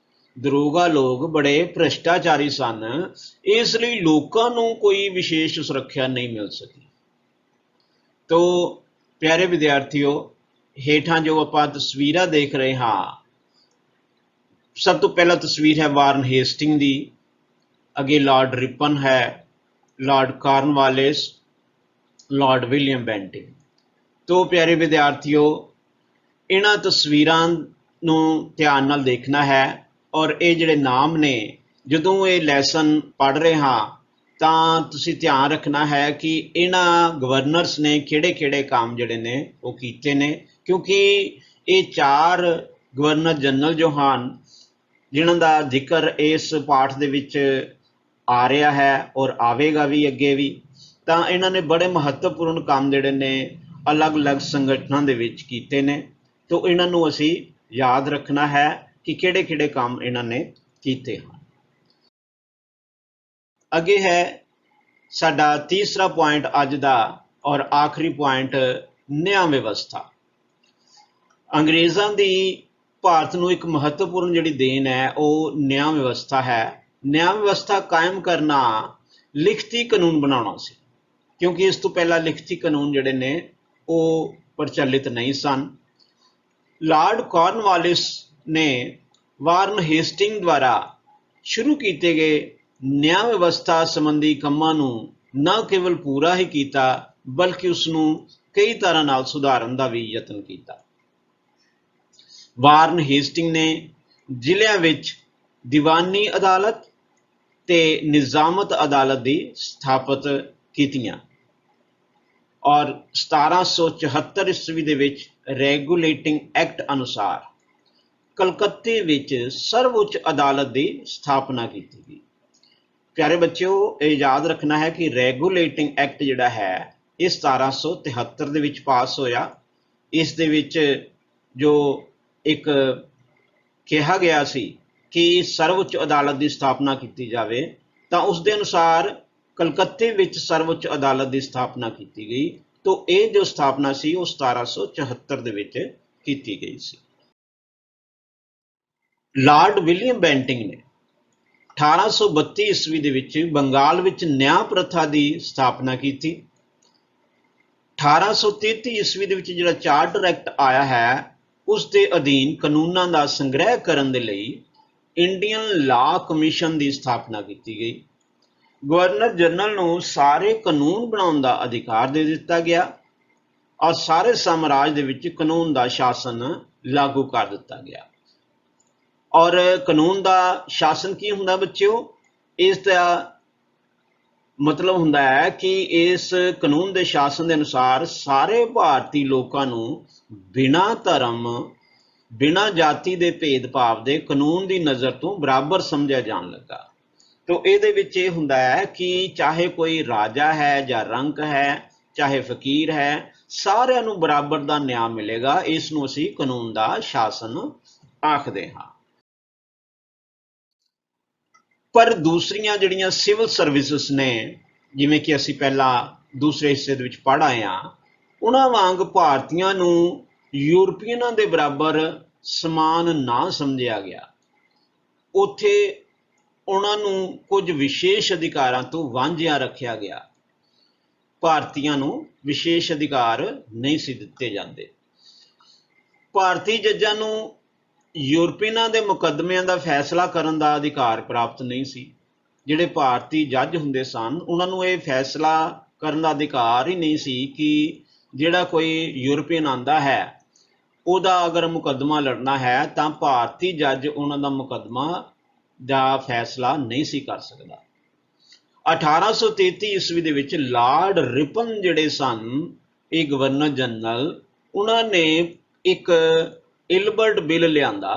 ਦਰੋਗਾ ਲੋਕ ਬੜੇ ਭ੍ਰਿਸ਼ਟਾਚਾਰੀ ਸਨ, ਇਸ ਲਈ ਲੋਕਾਂ ਨੂੰ ਕੋਈ ਵਿਸ਼ੇਸ਼ ਸੁਰੱਖਿਆ ਨਹੀਂ ਮਿਲ ਸਕੀ। ਤੋ ਪਿਆਰੇ ਵਿਦਿਆਰਥੀਓ, ਹੇਠਾਂ ਜੋ ਆਪਾਂ ਤਸਵੀਰਾਂ ਦੇਖ ਰਹੇ ਹਾਂ, ਸਭ ਤੋਂ ਪਹਿਲਾਂ ਤਸਵੀਰ ਹੈ ਵਾਰਨ ਹੇਸਟਿੰਗ ਦੀ, ਅੱਗੇ ਲਾਰਡ ਰਿਪਨ ਹੈ, Lord Cornwallis, Lord William Bentinck. ਤੋ ਪਿਆਰੇ ਵਿਦਿਆਰਥੀਓ, ਇਹਨਾਂ ਤਸਵੀਰਾਂ ਨੂੰ ਧਿਆਨ ਨਾਲ ਦੇਖਣਾ ਹੈ, ਔਰ ਇਹ ਜਿਹੜੇ ਨਾਮ ਨੇ, ਜਦੋਂ ਇਹ ਲੈਸਨ ਪੜ੍ਹ ਰਹੇ ਹਾਂ ਤਾਂ ਤੁਸੀਂ ਧਿਆਨ ਰੱਖਣਾ ਹੈ ਕਿ ਇਹਨਾਂ ਗਵਰਨਰਸ ਨੇ ਕਿਹੜੇ ਕੰਮ ਜਿਹੜੇ ਨੇ ਉਹ ਕੀਤੇ ਨੇ, ਕਿਉਂਕਿ ਇਹ 4 ਗਵਰਨਰ ਜਨਰਲ ਜੋ ਹਨ, ਜਿਨ੍ਹਾਂ ਦਾ ਜ਼ਿਕਰ ਇਸ ਪਾਠ ਦੇ ਵਿੱਚ ਆ ਰਿਹਾ ਹੈ ਔਰ ਆਵੇਗਾ ਵੀ ਅੱਗੇ ਵੀ, ਤਾਂ ਇਹਨਾਂ ਨੇ ਬੜੇ ਮਹੱਤਵਪੂਰਨ ਕੰਮ ਜਿਹੜੇ ਨੇ ਅਲੱਗ-ਅਲੱਗ ਸੰਗਠਨਾਂ ਦੇ ਵਿੱਚ ਕੀਤੇ ਨੇ। ਤਾਂ ਇਹਨਾਂ ਨੂੰ ਅਸੀਂ ਯਾਦ ਰੱਖਣਾ ਹੈ ਕਿ ਕਿਹੜੇ ਕੰਮ ਇਹਨਾਂ ਨੇ ਕੀਤੇ ਹਨ। ਅੱਗੇ ਹੈ ਸਾਡਾ ਤੀਸਰਾ ਪੁਆਇੰਟ ਅੱਜ ਦਾ ਔਰ ਆਖਰੀ ਪੁਆਇੰਟ, ਨਿਆਂ ਵਿਵਸਥਾ। ਅੰਗਰੇਜ਼ਾਂ ਦੀ ਭਾਰਤ ਨੂੰ ਇੱਕ ਮਹੱਤਵਪੂਰਨ ਜਿਹੜੀ ਦੇਣ ਹੈ ਉਹ ਨਿਆਂ ਵਿਵਸਥਾ ਹੈ। ਨਿਆਂ ਵਿਵਸਥਾ ਕਾਇਮ ਕਰਨਾ ਲਿਖਤੀ ਕਾਨੂੰਨ ਬਣਾਉਣਾ ਸੀ, ਕਿਉਂਕਿ ਇਸ ਤੋਂ ਪਹਿਲਾਂ ਲਿਖਤੀ ਕਾਨੂੰਨ ਜਿਹੜੇ ਨੇ ਉਹ ਪ੍ਰਚਲਿਤ ਨਹੀਂ ਸਨ। ਲਾਰਡ ਕਾਰਨਵਾਲਿਸ ਨੇ ਵਾਰਨ ਹੇਸਟਿੰਗ ਦੁਆਰਾ ਸ਼ੁਰੂ ਕੀਤੇ ਗਏ ਨਿਆਂ ਵਿਵਸਥਾ ਸੰਬੰਧੀ ਕੰਮਾਂ ਨੂੰ ਨਾ ਕੇਵਲ ਪੂਰਾ ਹੀ ਕੀਤਾ, ਬਲਕਿ ਉਸ ਨੂੰ ਕਈ ਤਰ੍ਹਾਂ ਨਾਲ ਸੁਧਾਰਨ ਦਾ ਵੀ ਯਤਨ ਕੀਤਾ। ਵਾਰਨ ਹੇਸਟਿੰਗ ਨੇ ਜ਼ਿਲ੍ਹਿਆਂ ਵਿੱਚ ਦੀਵਾਨੀ ਅਦਾਲਤ ਤੇ ਨਿਜ਼ਾਮਤ ਅਦਾਲਤ ਦੀ ਸਥਾਪਤ ਕੀਤੀਆਂ, ਔਰ 1774 ਈਸਵੀ ਦੇ ਵਿੱਚ ਰੈਗੂਲੇਟਿੰਗ ਐਕਟ ਅਨੁਸਾਰ ਕਲਕੱਤੇ ਵਿੱਚ ਸਰਵਉੱਚ ਅਦਾਲਤ ਦੀ ਸਥਾਪਨਾ ਕੀਤੀ ਗਈ। ਪਿਆਰੇ ਬੱਚਿਓ, ਇਹ ਯਾਦ ਰੱਖਣਾ ਹੈ ਕਿ ਰੈਗੂਲੇਟਿੰਗ ਐਕਟ ਜਿਹੜਾ ਹੈ ਇਹ 1773 ਦੇ ਵਿੱਚ ਪਾਸ ਹੋਇਆ। ਇਸ ਦੇ ਵਿੱਚ ਜੋ ਇੱਕ ਕਿਹਾ ਗਿਆ ਸੀ ਕਿ ਸਰਵਉੱਚ ਅਦਾਲਤ ਦੀ ਸਥਾਪਨਾ ਕੀਤੀ ਜਾਵੇ, ਤਾਂ ਉਸ ਦੇ ਅਨੁਸਾਰ ਕਲਕੱਤੇ ਵਿੱਚ ਸਰਵਉੱਚ ਅਦਾਲਤ ਦੀ ਸਥਾਪਨਾ ਕੀਤੀ ਗਈ। ਤਾਂ ਇਹ ਜੋ ਸਥਾਪਨਾ ਸੀ ਉਹ 1774 ਦੇ ਵਿੱਚ ਕੀਤੀ ਗਈ ਸੀ। ਲਾਰਡ ਵਿਲੀਅਮ ਬੈਂਟਿੰਗ ਨੇ 1832 ਈਸਵੀ ਦੇ ਵਿੱਚ ਬੰਗਾਲ ਵਿੱਚ ਨਿਆਂ ਪ੍ਰਥਾ ਦੀ ਸਥਾਪਨਾ ਕੀਤੀ। 1833 ਈਸਵੀ ਦੇ ਵਿੱਚ ਜਿਹੜਾ ਚਾਰਟਰ ਐਕਟ ਆਇਆ ਹੈ, ਉਸ ਦੇ ਅਧੀਨ ਕਾਨੂੰਨਾਂ ਦਾ ਸੰਗ੍ਰਹਿ ਕਰਨ ਦੇ ਲਈ ਇੰਡੀਅਨ ਲਾਅ ਕਮਿਸ਼ਨ ਦੀ ਸਥਾਪਨਾ ਕੀਤੀ ਗਈ। ਗਵਰਨਰ ਜਨਰਲ ਨੂੰ ਸਾਰੇ ਕਾਨੂੰਨ ਬਣਾਉਣ ਦਾ ਅਧਿਕਾਰ ਦੇ ਦਿੱਤਾ ਗਿਆ ਔਰ ਸਾਰੇ ਸਾਮਰਾਜ ਦੇ ਵਿੱਚ ਕਾਨੂੰਨ ਦਾ ਸ਼ਾਸਨ ਲਾਗੂ ਕਰ ਦਿੱਤਾ ਗਿਆ। ਔਰ ਕਾਨੂੰਨ ਦਾ ਸ਼ਾਸਨ ਕੀ ਹੁੰਦਾ ਬੱਚਿਓ? ਇਸ ਦਾ ਮਤਲਬ ਹੁੰਦਾ ਹੈ ਕਿ ਇਸ ਕਾਨੂੰਨ ਦੇ ਸ਼ਾਸਨ ਦੇ ਅਨੁਸਾਰ ਸਾਰੇ ਭਾਰਤੀ ਲੋਕਾਂ ਨੂੰ ਬਿਨਾਂ ਧਰਮ, ਬਿਨਾਂ ਜਾਤੀ ਦੇ ਭੇਦਭਾਵ ਦੇ ਕਾਨੂੰਨ ਦੀ ਨਜ਼ਰ ਤੋਂ ਬਰਾਬਰ ਸਮਝਿਆ ਜਾਣ ਲੱਗਾ। ਤੋ ਇਹਦੇ ਵਿੱਚ ਇਹ ਹੁੰਦਾ ਹੈ ਕਿ ਚਾਹੇ ਕੋਈ ਰਾਜਾ ਹੈ ਜਾਂ ਰੰਕ ਹੈ, ਚਾਹੇ ਫਕੀਰ ਹੈ, ਸਾਰਿਆਂ ਨੂੰ ਬਰਾਬਰ ਦਾ ਨਿਆਂ ਮਿਲੇਗਾ। ਇਸ ਨੂੰ ਅਸੀਂ ਕਾਨੂੰਨ ਦਾ ਸ਼ਾਸਨ ਆਖਦੇ ਹਾਂ। ਪਰ ਦੂਸਰੀਆਂ ਜਿਹੜੀਆਂ ਸਿਵਲ ਸਰਵਿਸਿਜ਼ ਨੇ, ਜਿਵੇਂ ਕਿ ਅਸੀਂ ਪਹਿਲਾਂ ਦੂਸਰੇ ਹਿੱਸੇ ਦੇ ਵਿੱਚ ਪੜ੍ਹ ਆਏ ਹਾਂ, ਉਹਨਾਂ ਵਾਂਗ ਭਾਰਤੀਆਂ ਨੂੰ ਯੂਰਪੀਅਨਾਂ ਦੇ ਬਰਾਬਰ ਸਮਾਨ ਨਾ ਸਮਝਿਆ ਗਿਆ। ਉੱਥੇ ਉਹਨਾਂ ਨੂੰ ਕੁਝ ਵਿਸ਼ੇਸ਼ ਅਧਿਕਾਰਾਂ ਤੋਂ ਵਾਂਝਿਆ ਰੱਖਿਆ ਗਿਆ। ਭਾਰਤੀਆਂ ਨੂੰ ਵਿਸ਼ੇਸ਼ ਅਧਿਕਾਰ ਨਹੀਂ ਸੀ ਦਿੱਤੇ ਜਾਂਦੇ। ਭਾਰਤੀ ਜੱਜਾਂ ਨੂੰ ਯੂਰਪੀਅਨਾਂ ਦੇ ਮੁਕੱਦਮਿਆਂ ਦਾ ਫੈਸਲਾ ਕਰਨ ਦਾ ਅਧਿਕਾਰ ਪ੍ਰਾਪਤ ਨਹੀਂ ਸੀ। ਜਿਹੜੇ ਭਾਰਤੀ ਜੱਜ ਹੁੰਦੇ ਸਨ, ਉਹਨਾਂ ਨੂੰ ਇਹ ਫੈਸਲਾ ਕਰਨ ਦਾ ਅਧਿਕਾਰ ਹੀ ਨਹੀਂ ਸੀ ਕਿ ਜਿਹੜਾ ਕੋਈ ਯੂਰਪੀਅਨ ਆਉਂਦਾ ਹੈ, ਉਹਦਾ ਅਗਰ ਮੁਕੱਦਮਾ ਲੜਨਾ ਹੈ ਤਾਂ ਭਾਰਤੀ ਜੱਜ ਉਹਨਾਂ ਦਾ ਮੁਕੱਦਮਾ ਦਾ ਫੈਸਲਾ ਨਹੀਂ ਸੀ ਕਰ ਸਕਦਾ। 1833 ਈਸਵੀ ਦੇ ਵਿੱਚ ਲਾਰਡ ਰਿਪਨ ਜਿਹੜੇ ਸਨ, ਇਹ ਗਵਰਨਰ ਜਨਰਲ, ਉਹਨਾਂ ਨੇ ਇੱਕ ਇਲਬਰਟ ਬਿੱਲ ਲਿਆਂਦਾ।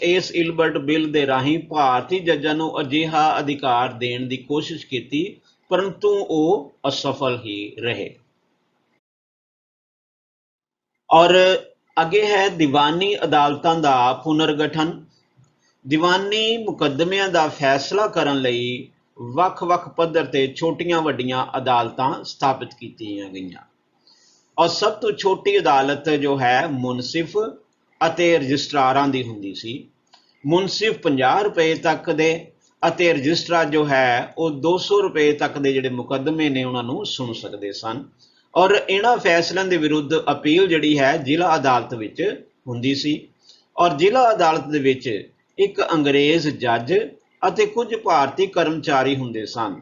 ਇਸ ਇਲਬਰਟ ਬਿੱਲ ਦੇ ਰਾਹੀਂ ਭਾਰਤੀ ਜੱਜਾਂ ਨੂੰ ਅਜਿਹਾ ਅਧਿਕਾਰ ਦੇਣ ਦੀ ਕੋਸ਼ਿਸ਼ ਕੀਤੀ, ਪਰੰਤੂ ਉਹ ਅਸਫਲ ਹੀ ਰਹੇ। ਔਰ ਅੱਗੇ ਹੈ ਦੀਵਾਨੀ ਅਦਾਲਤਾਂ ਦਾ ਪੁਨਰਗਠਨ। ਦੀਵਾਨੀ ਮੁਕੱਦਮਿਆਂ ਦਾ ਫੈਸਲਾ ਕਰਨ ਲਈ ਵੱਖ-ਵੱਖ ਪੱਧਰ ਤੇ ਛੋਟੀਆਂ ਵੱਡੀਆਂ ਅਦਾਲਤਾਂ ਸਥਾਪਿਤ ਕੀਤੀਆਂ ਗਈਆਂ। ਔਰ ਸਭ ਤੋਂ ਛੋਟੀ ਅਦਾਲਤ ਜੋ ਹੈ ਮੁਨਸਿਫ ਅਤੇ ਰਜਿਸਟਰਾਰਾਂ ਦੀ ਹੁੰਦੀ ਸੀ। ਮੁਨਸਿਫ 50 ਰੁਪਏ ਤੱਕ ਦੇ ਅਤੇ ਰਜਿਸਟਰਾਰ ਜੋ ਹੈ ਉਹ 200 ਰੁਪਏ ਤੱਕ ਦੇ ਜਿਹੜੇ ਮੁਕੱਦਮੇ ਨੇ ਉਹਨਾਂ ਨੂੰ ਸੁਣ ਸਕਦੇ ਸਨ। ਔਰ ਇਹਨਾਂ ਫੈਸਲਿਆਂ ਦੇ ਵਿਰੁੱਧ ਅਪੀਲ ਜਿਹੜੀ ਹੈ ਜ਼ਿਲ੍ਹਾ ਅਦਾਲਤ ਵਿੱਚ ਹੁੰਦੀ ਸੀ। ਔਰ ਜ਼ਿਲ੍ਹਾ ਅਦਾਲਤ ਦੇ ਵਿੱਚ ਇੱਕ ਅੰਗਰੇਜ਼ ਜੱਜ ਅਤੇ ਕੁਝ ਭਾਰਤੀ ਕਰਮਚਾਰੀ ਹੁੰਦੇ ਸਨ।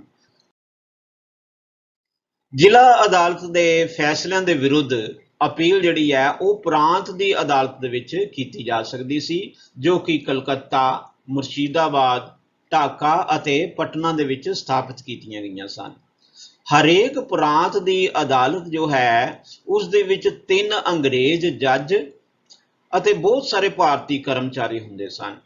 ਜ਼ਿਲ੍ਹਾ ਅਦਾਲਤ ਦੇ ਫੈਸਲਿਆਂ ਦੇ ਵਿਰੁੱਧ ਅਪੀਲ ਜਿਹੜੀ ਹੈ ਉਹ ਪ੍ਰਾਂਤ ਦੀ ਅਦਾਲਤ ਦੇ ਵਿੱਚ ਕੀਤੀ ਜਾ ਸਕਦੀ ਸੀ, ਜੋ ਕਿ ਕਲਕੱਤਾ, ਮੁਰਸ਼ਿਦਾਬਾਦ, ਢਾਕਾ ਅਤੇ ਪਟਨਾ ਦੇ ਵਿੱਚ ਸਥਾਪਿਤ ਕੀਤੀਆਂ ਗਈਆਂ ਸਨ। ਹਰੇਕ ਪ੍ਰਾਂਤ ਦੀ ਅਦਾਲਤ ਜੋ ਹੈ ਉਸ ਦੇ ਵਿੱਚ 3 ਅੰਗਰੇਜ਼ ਜੱਜ ਅਤੇ ਬਹੁਤ ਸਾਰੇ ਭਾਰਤੀ ਕਰਮਚਾਰੀ ਹੁੰਦੇ ਸਨ।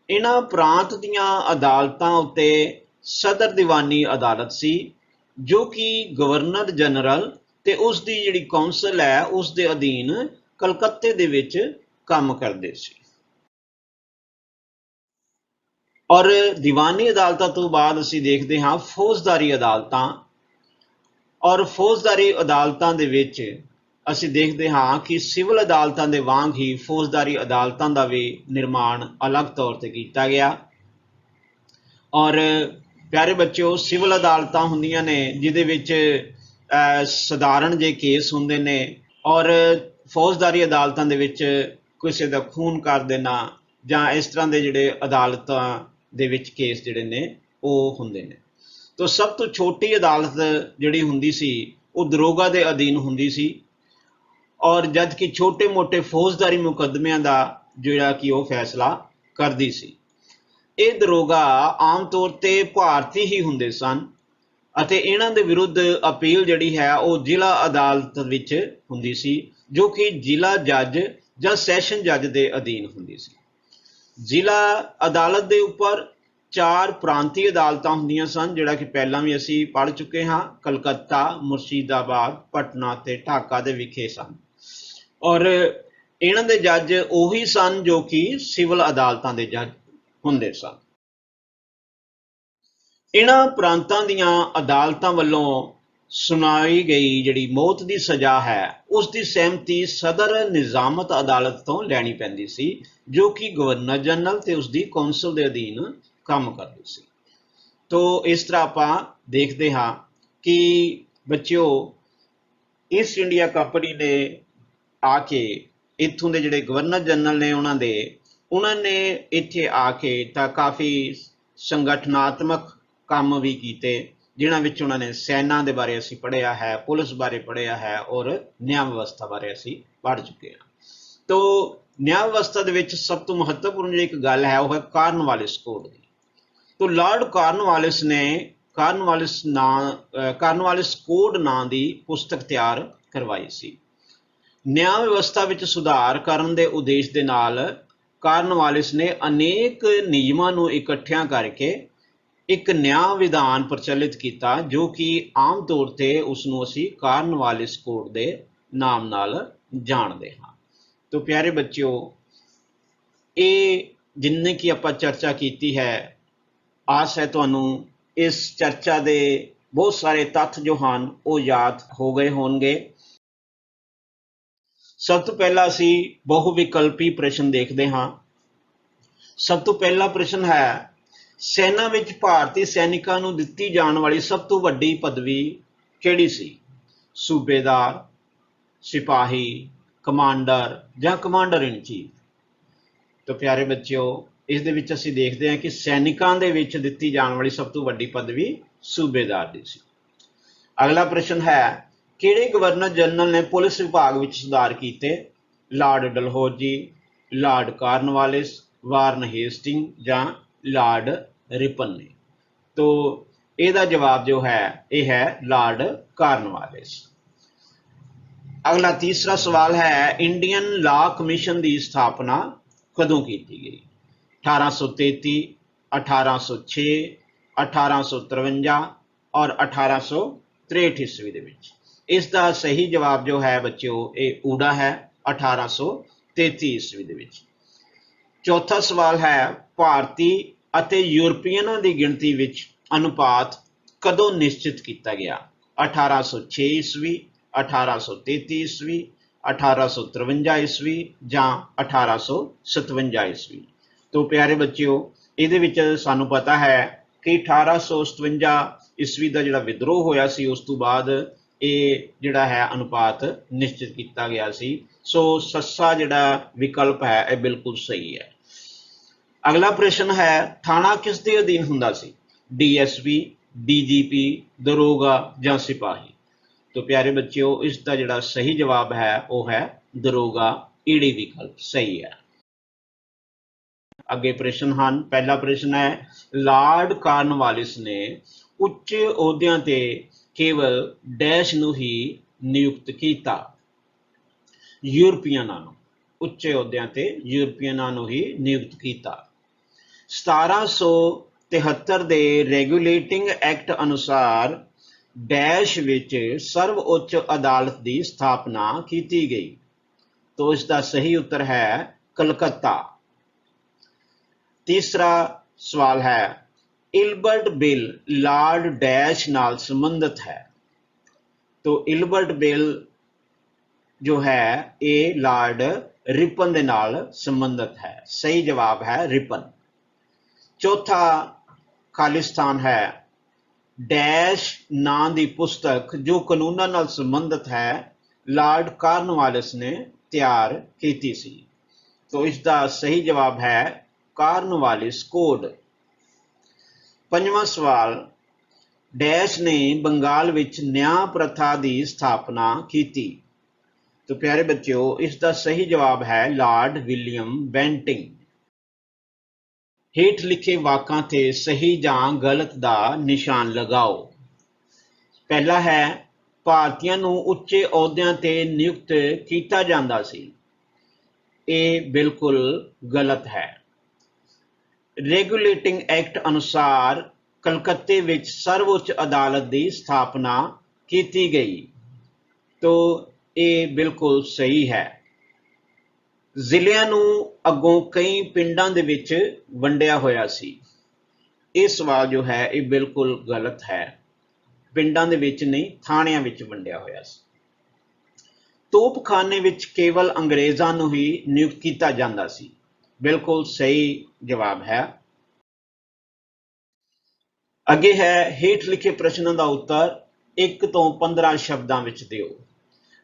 ਇਹਨਾਂ ਪ੍ਰਾਂਤ ਦੀਆਂ ਅਦਾਲਤਾਂ ਉੱਤੇ ਸਦਰ ਦੀਵਾਨੀ ਅਦਾਲਤ ਸੀ, ਜੋ ਕਿ ਗਵਰਨਰ ਜਨਰਲ ਤੇ ਉਸ ਦੀ ਜਿਹੜੀ ਕੌਂਸਲ ਹੈ ਉਸ ਦੇ ਅਧੀਨ ਕਲਕੱਤੇ ਦੇ ਵਿੱਚ ਕੰਮ ਕਰਦੇ ਸੀ। ਔਰ ਦੀਵਾਨੀ ਅਦਾਲਤਾਂ ਤੋਂ ਬਾਅਦ ਅਸੀਂ ਦੇਖਦੇ ਹਾਂ ਫੌਜਦਾਰੀ ਅਦਾਲਤਾਂ। ਔਰ ਫੌਜਦਾਰੀ ਅਦਾਲਤਾਂ ਦੇ ਵਿੱਚ ਅਸੀਂ ਦੇਖਦੇ ਹਾਂ ਕਿ ਸਿਵਲ ਅਦਾਲਤਾਂ ਦੇ ਵਾਂਗ ਹੀ ਫੌਜਦਾਰੀ ਅਦਾਲਤਾਂ ਦਾ ਵੀ ਨਿਰਮਾਣ ਅਲੱਗ ਤੌਰ ਤੇ ਕੀਤਾ ਗਿਆ। ਔਰ ਪਿਆਰੇ ਬੱਚਿਓ, ਸਿਵਲ ਅਦਾਲਤਾਂ ਹੁੰਦੀਆਂ ਨੇ ਜਿਹਦੇ ਵਿੱਚ ਸਧਾਰਨ ਜਿਹੇ ਕੇਸ ਹੁੰਦੇ ਨੇ, ਔਰ ਫੌਜਦਾਰੀ ਅਦਾਲਤਾਂ ਦੇ ਵਿੱਚ ਕਿਸੇ ਦਾ ਖੂਨ ਕਰ ਦੇਣਾ ਜਾਂ ਇਸ ਤਰ੍ਹਾਂ ਦੇ ਜਿਹੜੇ ਅਦਾਲਤਾਂ ਦੇ ਵਿੱਚ ਕੇਸ ਜਿਹੜੇ ਨੇ ਉਹ ਹੁੰਦੇ ਨੇ। ਤਾਂ ਸਭ ਤੋਂ ਛੋਟੀ ਅਦਾਲਤ ਜਿਹੜੀ ਹੁੰਦੀ ਸੀ ਉਹ ਦਰੋਗਾ ਦੇ ਅਧੀਨ ਹੁੰਦੀ ਸੀ। ਔਰ ਜਦ ਕਿ ਛੋਟੇ ਮੋਟੇ ਫੌਜਦਾਰੀ ਮੁਕੱਦਮਿਆਂ ਦਾ ਜਿਹੜਾ ਕਿ ਉਹ ਫੈਸਲਾ ਕਰਦੀ ਸੀ। ਇਹ ਦਰੋਗਾ ਆਮ ਤੌਰ ਤੇ ਭਾਰਤੀ ਹੀ ਹੁੰਦੇ ਸਨ ਅਤੇ ਇਹਨਾਂ ਦੇ ਵਿਰੁੱਧ ਅਪੀਲ ਜਿਹੜੀ ਹੈ ਉਹ ਜ਼ਿਲ੍ਹਾ ਅਦਾਲਤ ਵਿੱਚ ਹੁੰਦੀ ਸੀ, ਜੋ ਕਿ ਜ਼ਿਲ੍ਹਾ ਜੱਜ ਜਾਂ ਸੈਸ਼ਨ ਜੱਜ ਦੇ ਅਧੀਨ ਹੁੰਦੀ ਸੀ। ਜ਼ਿਲ੍ਹਾ ਅਦਾਲਤ ਦੇ ਉੱਪਰ 4 ਪ੍ਰਾਂਤੀ ਅਦਾਲਤਾਂ ਹੁੰਦੀਆਂ ਸਨ, ਜਿਹੜਾ ਕਿ ਪਹਿਲਾਂ ਵੀ ਅਸੀਂ ਪੜ੍ਹ ਚੁੱਕੇ ਹਾਂ। ਕਲਕੱਤਾ, ਮੁਰਸ਼ਿਦਾਬਾਦ, ਪਟਨਾ ਤੇ ਢਾਕਾ ਦੇ ਵਿਖੇ ਸਨ। ਔਰ ਇਹਨਾਂ ਦੇ ਜੱਜ ਉਹੀ ਸਨ ਜੋ ਕਿ ਸਿਵਲ ਅਦਾਲਤਾਂ ਦੇ ਜੱਜ ਹੁੰਦੇ ਸਨ। ਇਹਨਾਂ ਪ੍ਰਾਂਤਾਂ ਦੀਆਂ ਅਦਾਲਤਾਂ ਵੱਲੋਂ ਸੁਣਾਈ ਗਈ ਜਿਹੜੀ ਮੌਤ ਦੀ ਸਜ਼ਾ ਹੈ ਉਸ ਦੀ ਸਹਿਮਤੀ ਸਦਰ ਨਿਜ਼ਾਮਤ ਅਦਾਲਤ ਤੋਂ ਲੈਣੀ ਪੈਂਦੀ ਸੀ, ਜੋ ਕਿ ਗਵਰਨਰ ਜਨਰਲ ਤੇ ਉਸ ਦੀ ਕੌਂਸਲ ਦੇ ਅਧੀਨ ਕੰਮ ਕਰਦੀ ਸੀ। ਤੋ ਇਸ ਤਰ੍ਹਾਂ ਆਪਾਂ ਦੇਖਦੇ ਹਾਂ ਕਿ ਬੱਚਿਓ, ਈਸਟ ਇੰਡੀਆ ਕੰਪਨੀ ਨੇ ਆ ਕੇ ਇੱਥੋਂ ਦੇ ਜਿਹੜੇ ਗਵਰਨਰ ਜਨਰਲ ਨੇ ਉਹਨਾਂ ਨੇ ਇੱਥੇ ਆ ਕੇ ਤਾਂ ਕਾਫੀ ਸੰਗਠਨਾਤਮਕ ਕੰਮ ਵੀ ਕੀਤੇ, ਜਿਨ੍ਹਾਂ ਵਿੱਚ ਉਹਨਾਂ ਨੇ ਸੈਨਾ ਦੇ ਬਾਰੇ ਅਸੀਂ ਪੜ੍ਹਿਆ ਹੈ, ਪੁਲਿਸ ਬਾਰੇ ਪੜ੍ਹਿਆ ਹੈ ਔਰ ਨਿਆਂ ਵਿਵਸਥਾ ਬਾਰੇ ਅਸੀਂ ਪੜ੍ਹ ਚੁੱਕੇ ਹਾਂ। ਤੋ ਨਿਆਂ ਵਿਵਸਥਾ ਦੇ ਵਿੱਚ ਸਭ ਤੋਂ ਮਹੱਤਵਪੂਰਨ ਜਿਹੜੀ ਇੱਕ ਗੱਲ ਹੈ ਉਹ ਹੈ ਕਾਰਨਵਾਲਿਸ ਕੋਡ ਦੀ। ਤੋ ਲਾਰਡ ਕਾਰਨਵਾਲਿਸ ਨੇ ਕਾਰਨਵਾਲਿਸ ਕੋਡ ਨਾਂ ਦੀ ਪੁਸਤਕ ਤਿਆਰ ਕਰਵਾਈ ਸੀ। ਨਿਆਂ ਵਿਵਸਥਾ ਵਿੱਚ ਸੁਧਾਰ ਕਰਨ ਦੇ ਉਦੇਸ਼ ਦੇ ਨਾਲ ਕਾਰਨਵਾਲਿਸ ਨੇ ਅਨੇਕ ਨਿਯਮਾਂ ਨੂੰ ਇਕੱਠਿਆਂ ਕਰਕੇ ਇੱਕ ਨਿਆਂ ਵਿਧਾਨ ਪ੍ਰਚਲਿਤ ਕੀਤਾ, ਜੋ ਕਿ ਆਮ ਤੌਰ ਤੇ ਉਸ ਨੂੰ ਅਸੀਂ ਕਾਰਨਵਾਲਿਸ ਕੋਡ ਦੇ ਨਾਮ ਨਾਲ ਜਾਣਦੇ ਹਾਂ। ਤੋ ਪਿਆਰੇ ਬੱਚਿਓ, ਇਹ ਜਿੰਨੇ ਕਿ ਆਪਾਂ ਚਰਚਾ ਕੀਤੀ ਹੈ, ਆਸ ਹੈ ਤੁਹਾਨੂੰ ਇਸ ਚਰਚਾ ਦੇ ਬਹੁਤ ਸਾਰੇ ਤੱਥ ਜੋ ਹਨ ਉਹ ਯਾਦ ਹੋ ਗਏ ਹੋਣਗੇ। ਸਭ ਤੋਂ ਪਹਿਲਾਂ ਅਸੀਂ ਬਹੁ ਵਿਕਲਪੀ ਪ੍ਰਸ਼ਨ ਦੇਖਦੇ ਹਾਂ। ਸਭ ਤੋਂ ਪਹਿਲਾ ਪ੍ਰਸ਼ਨ ਹੈ, ਸੈਨਾ ਵਿੱਚ ਭਾਰਤੀ ਸੈਨਿਕਾਂ ਨੂੰ ਦਿੱਤੀ ਜਾਣ ਵਾਲੀ ਸਭ ਤੋਂ ਵੱਡੀ ਪਦਵੀ ਕਿਹੜੀ ਸੀ? ਸੂਬੇਦਾਰ, ਸਿਪਾਹੀ, ਕਮਾਂਡਰ ਜਾਂ ਕਮਾਂਡਰ ਇਨ ਚੀਫ? ਤਾਂ ਪਿਆਰੇ ਬੱਚਿਓ, ਇਸ ਦੇ ਵਿੱਚ ਅਸੀਂ ਦੇਖਦੇ ਹਾਂ ਕਿ ਸੈਨਿਕਾਂ ਦੇ ਵਿੱਚ ਦਿੱਤੀ ਜਾਣ ਵਾਲੀ ਸਭ ਤੋਂ ਵੱਡੀ ਪਦਵੀ ਸੂਬੇਦਾਰ ਦੀ ਸੀ। ਅਗਲਾ ਪ੍ਰਸ਼ਨ ਹੈ, ਕਿਹੜੇ ਗਵਰਨਰ ਜਨਰਲ ਨੇ ਪੁਲਿਸ ਵਿਭਾਗ ਵਿੱਚ ਸੁਧਾਰ ਕੀਤੇ? ਲਾਰਡ ਡਲਹੌਜੀ, ਲਾਰਡ ਕਾਰਨਵਾਲਿਸ, ਵਾਰਨ ਹੇਸਟਿੰਗ ਜਾਂ ਲਾਰਡ ਰਿਪਨ ਨੇ? ਤੋ ਇਹਦਾ ਜਵਾਬ ਜੋ ਹੈ ਇਹ ਹੈ ਲਾਰਡ ਕਾਰਨਵਾਲਿਸ। ਅਗਲਾ ਤੀਸਰਾ ਸਵਾਲ ਹੈ, ਇੰਡੀਅਨ ਲਾਅ ਕਮਿਸ਼ਨ ਦੀ ਸਥਾਪਨਾ ਕਦੋਂ ਕੀਤੀ ਗਈ? 1833, 1806, 1853 ਔਰ 1863 ਈਸਵੀ ਦੇ ਵਿੱਚ। ਇਸ ਦਾ ਸਹੀ ਜਵਾਬ ਜੋ ਹੈ ਬੱਚਿਓ ਇਹ ਊੜਾ ਹੈ, 1833 ਈਸਵੀ ਦੇ ਵਿੱਚ। ਚੌਥਾ ਸਵਾਲ ਹੈ, ਭਾਰਤੀ ਅਤੇ ਯੂਰਪੀਅਨਾਂ ਦੀ ਗਿਣਤੀ ਵਿੱਚ ਅਨੁਪਾਤ ਕਦੋਂ ਨਿਸ਼ਚਿਤ ਕੀਤਾ ਗਿਆ? 1806 ਈਸਵੀ, 1833 ਈਸਵੀ, 1853 ਈਸਵੀ ਜਾਂ 1857 ਈਸਵੀ। ਤੋਂ ਪਿਆਰੇ ਬੱਚਿਓ, ਇਹਦੇ ਵਿੱਚ ਸਾਨੂੰ ਪਤਾ ਹੈ ਕਿ 1857 ਈਸਵੀ ਦਾ ਜਿਹੜਾ ਵਿਦਰੋਹ ਹੋਇਆ ਸੀ, ਉਸ ਤੋਂ ਬਾਅਦ ਇਹ ਜਿਹੜਾ ਹੈ ਅਨੁਪਾਤ ਨਿਸ਼ਚਿਤ ਕੀਤਾ ਗਿਆ ਸੀ। ਸੋ ਸੱਸਾ ਜਿਹੜਾ ਵਿਕਲਪ ਹੈ ਇਹ ਬਿਲਕੁਲ ਸਹੀ ਹੈ। ਅਗਲਾ ਪ੍ਰਸ਼ਨ ਹੈ, ਥਾਣਾ ਕਿਸ ਦੇ ਅਧੀਨ ਹੁੰਦਾ ਸੀ? DSP, DGP, ਦਰੋਗਾ ਜਾਂ ਸਿਪਾਹੀ? तो प्यारे बच्चों, इसका जिहड़ा सही जवाब है वह है दरोगा। ईडी विकल्प सही है। अगे प्रश्न हैं। पहला प्रश्न है, लॉर्ड कॉर्नवालिस ने उच्च अहुदियां ते केवल डैश नूं ही नियुक्त किया? यूरोपीयनां नूं। उच्च अहुदियां ते यूरोपीयनां नूं ही नियुक्त किया। 1773 दे रेगुलेटिंग एक्ट अनुसार डैश विच सर्वोच्च अदालत की स्थापना की गई? तो इसका सही उत्तर है कलकत्ता। तीसरा सवाल है, इल्बर्ट बिल लॉर्ड डैश नाल संबंधित है? तो इल्बर्ट बिल जो है ये लॉर्ड रिपन दे नाल संबंधित है। सही जवाब है रिपन। चौथा खालिस्तान है, डैश नां दी पुस्तक जो कानूनां नाल संबंधित है लॉर्ड कॉर्नवालिस ने तैयार की सी? तो इसका सही जवाब है कॉर्नवालिस कोड। पंजवां सवाल, डैश ने बंगाल विच न्याय प्रथा की स्थापना की? तो प्यारे बच्चों, इसका सही जवाब है लॉर्ड विलियम बेंटिंग। हेठ लिखे वाकां ते सही जां गलत दा निशान लगाओ। पहला है, भारतीयां नूं उच्चे अहुदियां ते नियुक्त किया जांदा सी। ये बिल्कुल गलत है। रेगुलेटिंग एक्ट अनुसार कलकत्ते विच सर्वोच्च अदालत की स्थापना की गई। तो ये बिल्कुल सही है। ਜ਼ਿਲ੍ਹਿਆਂ ਨੂੰ ਅੱਗੋਂ ਕਈ ਪਿੰਡਾਂ ਦੇ ਵਿੱਚ ਵੰਡਿਆ ਹੋਇਆ ਸੀ। ਇਹ ਸਵਾਲ ਜੋ ਹੈ ਇਹ ਬਿਲਕੁਲ ਗਲਤ ਹੈ। ਪਿੰਡਾਂ ਦੇ ਵਿੱਚ ਨਹੀਂ, ਥਾਣਿਆਂ ਵਿੱਚ ਵੰਡਿਆ ਹੋਇਆ ਸੀ। ਤੋਪਖਾਨੇ ਵਿੱਚ ਕੇਵਲ ਅੰਗਰੇਜ਼ਾਂ ਨੂੰ ਹੀ ਨਿਯੁਕਤ ਕੀਤਾ ਜਾਂਦਾ ਸੀ। ਬਿਲਕੁਲ ਸਹੀ ਜਵਾਬ ਹੈ। ਅੱਗੇ ਹੈ, ਹੇਠ ਲਿਖੇ ਪ੍ਰਸ਼ਨਾਂ ਦਾ ਉੱਤਰ 1 ਤੋਂ 15 ਸ਼ਬਦਾਂ ਵਿੱਚ ਦਿਓ।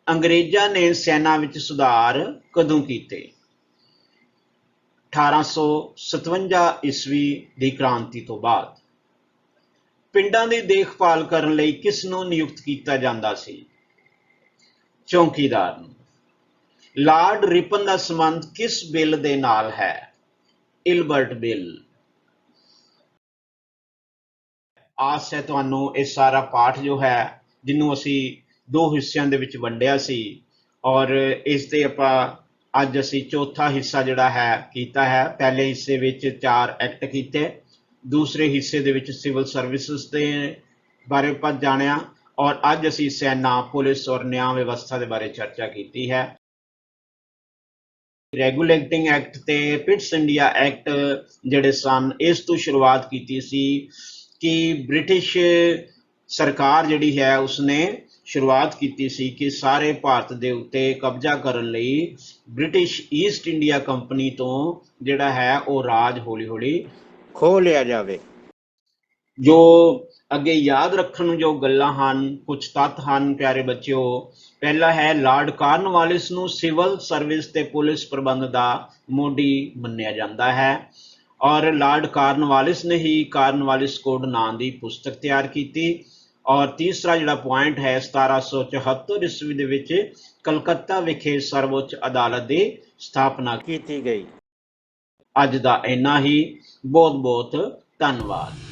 अंग्रेजा ने सैना विच सुधार कदों कीते? 1857 ईस्वी की क्रांति तो बाद। पिंडां दी देखभाल करन लई किस नूं नियुक्त किया जांदा सी? चौकीदार नूं। लॉर्ड रिपन का संबंध किस बिल दे नाल है? Ilbert bill. आस है तुहानूं इह सारा पाठ जो है जिन्हों असी दो हिस्सों के विच वंडिया सी और इस ते आपां अज असी चौथा हिस्सा जिहड़ा है कीता है। पहले हिस्से विच 4 एक्ट कीते, दूसरे हिस्से दे विच सिविल सर्विसिज के बारे पर जानिया और अज असी सैना, पुलिस और न्याय व्यवस्था के बारे चर्चा की है। रेगुलेटिंग एक्ट ते पिट्स इंडिया एक्ट जिहड़े सन, इस तो शुरुआत की सी कि ब्रिटिश सरकार जिहड़ी है उसने शुरुआत की सी कि सारे भारत के उत्ते कब्जा करने लई ब्रिटिश ईस्ट इंडिया कंपनी तो जिहड़ा है वो राज हौली हौली खो लिया जाए। जो अगे याद रखन जो गल्लां हन, कुछ तत्थ हन प्यारे बच्चों। पहला है, लॉर्ड कॉर्नवालिस नूं सिविल सर्विस ते पुलिस प्रबंध का मोढी मन्निया जाता है और लॉर्ड कॉर्नवालिस ने ही कॉर्नवालिस कोड नां की पुस्तक तैयार की। और तीसरा जिहड़ा पॉइंट है, 1774 ईस्वी दे विच कलकत्ता विखे सर्वोच्च अदालत की स्थापना की गई। अज दा इन्ना ही। बहुत बहुत धन्यवाद।